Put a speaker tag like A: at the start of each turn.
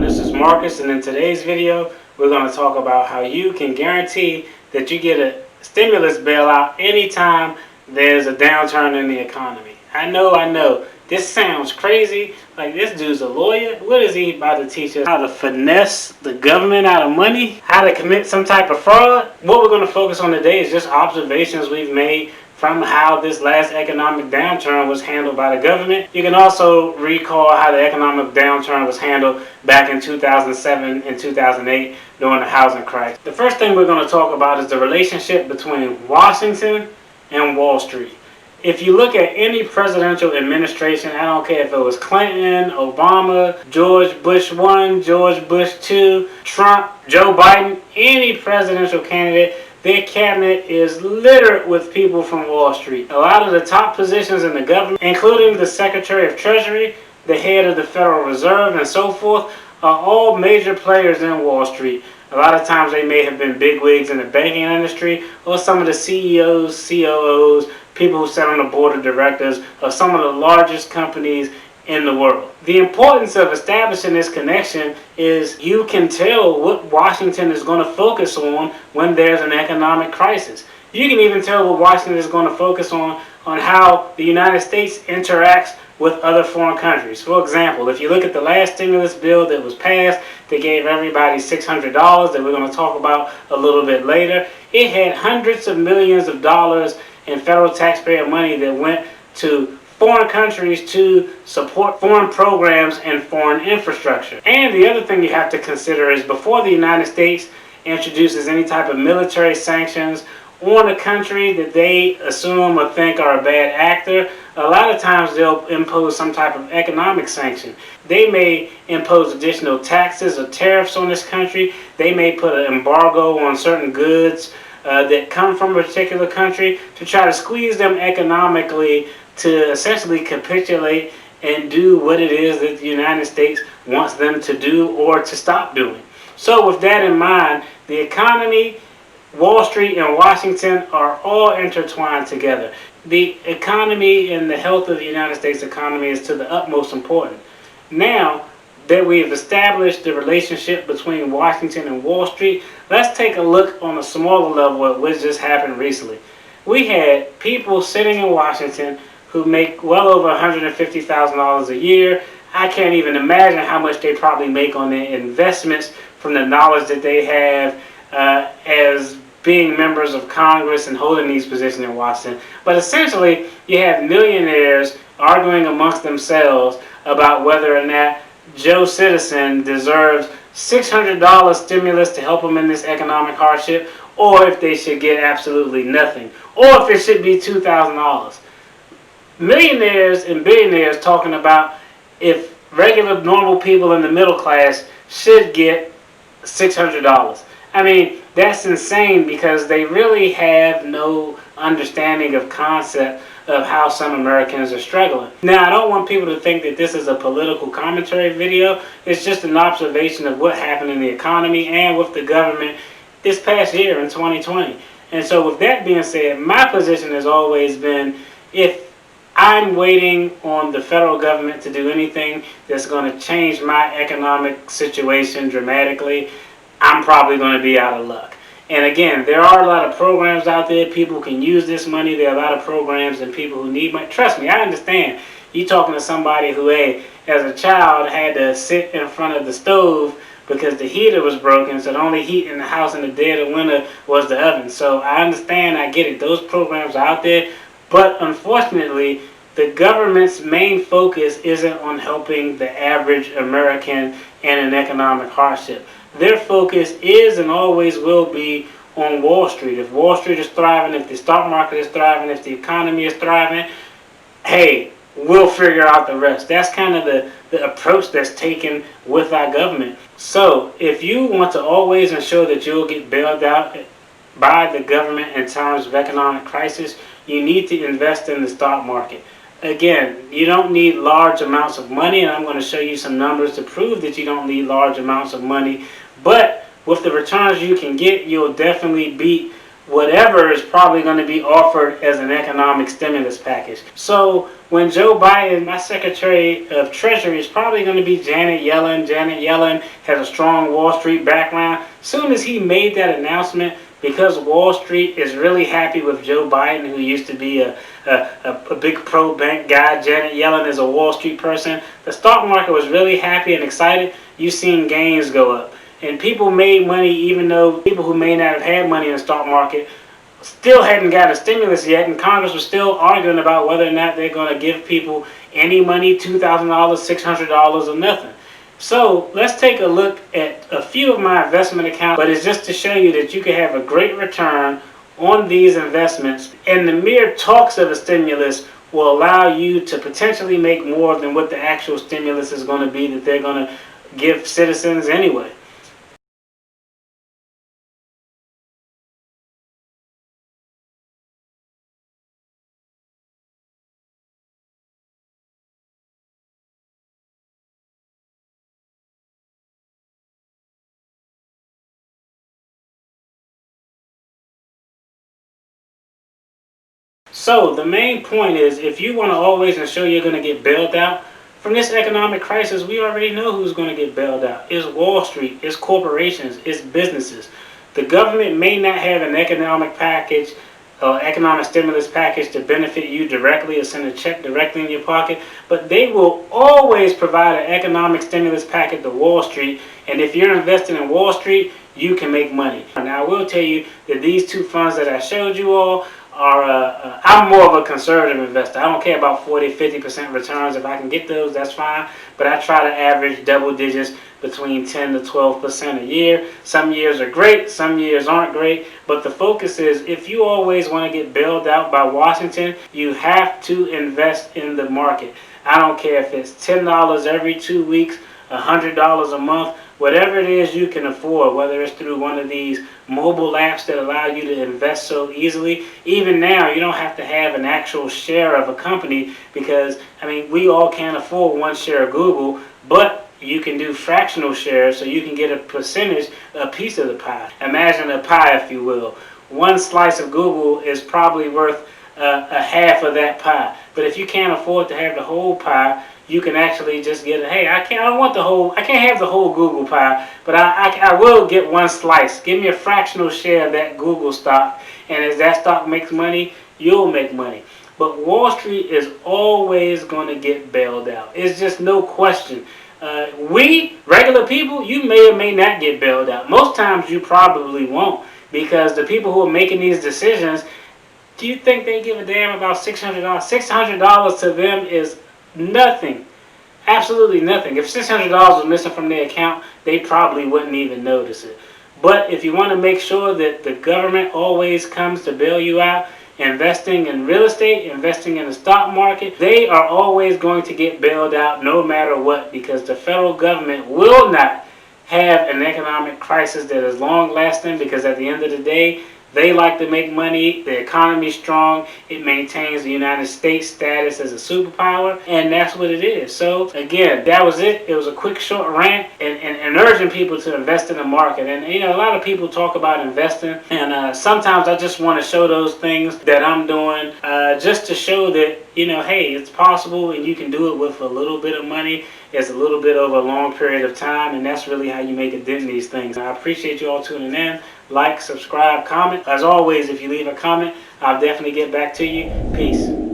A: this is Marcus, and in today's video we're going to talk about how you can guarantee that you get a stimulus bailout anytime there's a downturn in the economy. I know, this sounds crazy, like this dude's a lawyer. What is he about to teach us? How to finesse the government out of money? How to commit some type of fraud? What we're going to focus on today is just observations we've made from how this last economic downturn was handled by the government. You can also recall how the economic downturn was handled back in 2007 and 2008 during the housing crisis. The first thing we're going to talk about is the relationship between Washington and Wall Street. If you look at any presidential administration, I don't care if it was Clinton, Obama, George Bush 1, George Bush 2, Trump, Joe Biden, any presidential candidate, their cabinet is littered with people from Wall Street. A lot of the top positions in the government, including the Secretary of Treasury, the head of the Federal Reserve, and so forth, are all major players in Wall Street. A lot of times they may have been bigwigs in the banking industry, or some of the CEOs, COOs, people who sit on the board of directors of some of the largest companies in the world. The importance of establishing this connection is you can tell what Washington is going to focus on when there's an economic crisis. You can even tell what Washington is going to focus on how the United States interacts with other foreign countries. For example, if you look at the last stimulus bill that was passed, they gave everybody $600 that we're going to talk about a little bit later. It had hundreds of millions of dollars in federal taxpayer money that went to foreign countries to support foreign programs and foreign infrastructure. And the other thing you have to consider is before the United States introduces any type of military sanctions on a country that they assume or think are a bad actor, a lot of times they'll impose some type of economic sanction. They may impose additional taxes or tariffs on this country. They may put an embargo on certain goods that come from a particular country to try to squeeze them economically to essentially capitulate and do what it is that the United States wants them to do or to stop doing. So with that in mind, the economy, Wall Street, and Washington are all intertwined together. The economy and the health of the United States economy is to the utmost important. Now that we have established the relationship between Washington and Wall Street, let's take a look on a smaller level at what just happened recently. We had people sitting in Washington who make well over $150,000 a year. I can't even imagine how much they probably make on their investments from the knowledge that they have as being members of Congress and holding these positions in Washington. But essentially, you have millionaires arguing amongst themselves about whether or not Joe Citizen deserves $600 stimulus to help him in this economic hardship, or if they should get absolutely nothing, or if it should be $2,000. Millionaires and billionaires talking about if regular normal people in the middle class should get $600. I mean, that's insane because they really have no understanding of concept of how some Americans are struggling. Now, I don't want people to think that this is a political commentary video. It's just an observation of what happened in the economy and with the government this past year in 2020. And so with that being said, my position has always been, if I'm waiting on the federal government to do anything that's going to change my economic situation dramatically, I'm probably going to be out of luck. And again, there are a lot of programs out there. People can use this money. There are a lot of programs and people who need money. Trust me, I understand. You're talking to somebody who, hey, as a child had to sit in front of the stove because the heater was broken, so the only heat in the house in the dead of winter was the oven. So I understand, I get it. Those programs are out there. But unfortunately, the government's main focus isn't on helping the average American in an economic hardship. Their focus is and always will be on Wall Street. If Wall Street is thriving, if the stock market is thriving, if the economy is thriving, hey, we'll figure out the rest. That's kind of the approach that's taken with our government. So if you want to always ensure that you'll get bailed out by the government in times of economic crisis, you need to invest in the stock market. Again, you don't need large amounts of money, and I'm going to show you some numbers to prove that you don't need large amounts of money. But with the returns you can get, you'll definitely beat whatever is probably going to be offered as an economic stimulus package. So when Joe Biden, my Secretary of Treasury, is probably going to be Janet Yellen. Janet Yellen has a strong Wall Street background. Soon as he made that announcement, because Wall Street is really happy with Joe Biden, who used to be a big pro-bank guy. Janet Yellen is a Wall Street person. The stock market was really happy and excited. You've seen gains go up. And people made money, even though people who may not have had money in the stock market still hadn't got a stimulus yet, and Congress was still arguing about whether or not they're going to give people any money, $2,000, $600, or nothing. So let's take a look at a few of my investment accounts, but it's just to show you that you can have a great return on these investments, and the mere talks of a stimulus will allow you to potentially make more than what the actual stimulus is going to be that they're going to give citizens anyway. So the main point is, if you want to always ensure you're going to get bailed out from this economic crisis, we already know who's going to get bailed out. It's Wall Street, it's corporations, it's businesses. The government may not have an economic package or economic stimulus package to benefit you directly or send a check directly in your pocket, but they will always provide an economic stimulus package to Wall Street, and if you're investing in Wall Street, you can make money. Now, I will tell you that these two funds that I showed you all are, I'm more of a conservative investor. I don't care about 40-50% returns. If I can get those, that's fine, but I try to average double digits between 10 to 12% a year. Some years are great, some years aren't great, but the focus is, if you always want to get bailed out by Washington, you have to invest in the market. I don't care if it's $10 every 2 weeks, $100 a month, whatever it is you can afford, whether it's through one of these mobile apps that allow you to invest so easily. Even now, you don't have to have an actual share of a company, because, I mean, we all can't afford one share of Google, but you can do fractional shares, so you can get a percentage, a piece of the pie. Imagine a pie, if you will. One slice of Google is probably worth a half of that pie. But if you can't afford to have the whole pie, you can actually just get it. Hey, I don't want the whole, I can't have the whole Google pie, but I will get one slice. Give me a fractional share of that Google stock, and as that stock makes money, you'll make money. But Wall Street is always going to get bailed out. It's just no question. We, regular people, you may or may not get bailed out. Most times you probably won't, because the people who are making these decisions, do you think they give a damn about $600? $600 to them is nothing. Absolutely nothing. If $600 was missing from their account, they probably wouldn't even notice it. But if you want to make sure that the government always comes to bail you out, investing in real estate, investing in the stock market, they are always going to get bailed out no matter what, because the federal government will not have an economic crisis that is long lasting, because at the end of the day, they like to make money. The economy is strong. It maintains the United States status as a superpower, and that's what it is. So again, that was it. It was a quick, short rant, and urging people to invest in the market. And you know, a lot of people talk about investing, and sometimes I just want to show those things that I'm doing, just to show that, you know, hey, it's possible, and you can do it with a little bit of money. It's a little bit over a long period of time, and that's really how you make a dent in these things. I appreciate you all tuning in. Like, subscribe, comment. As always, if you leave a comment, I'll definitely get back to you. Peace.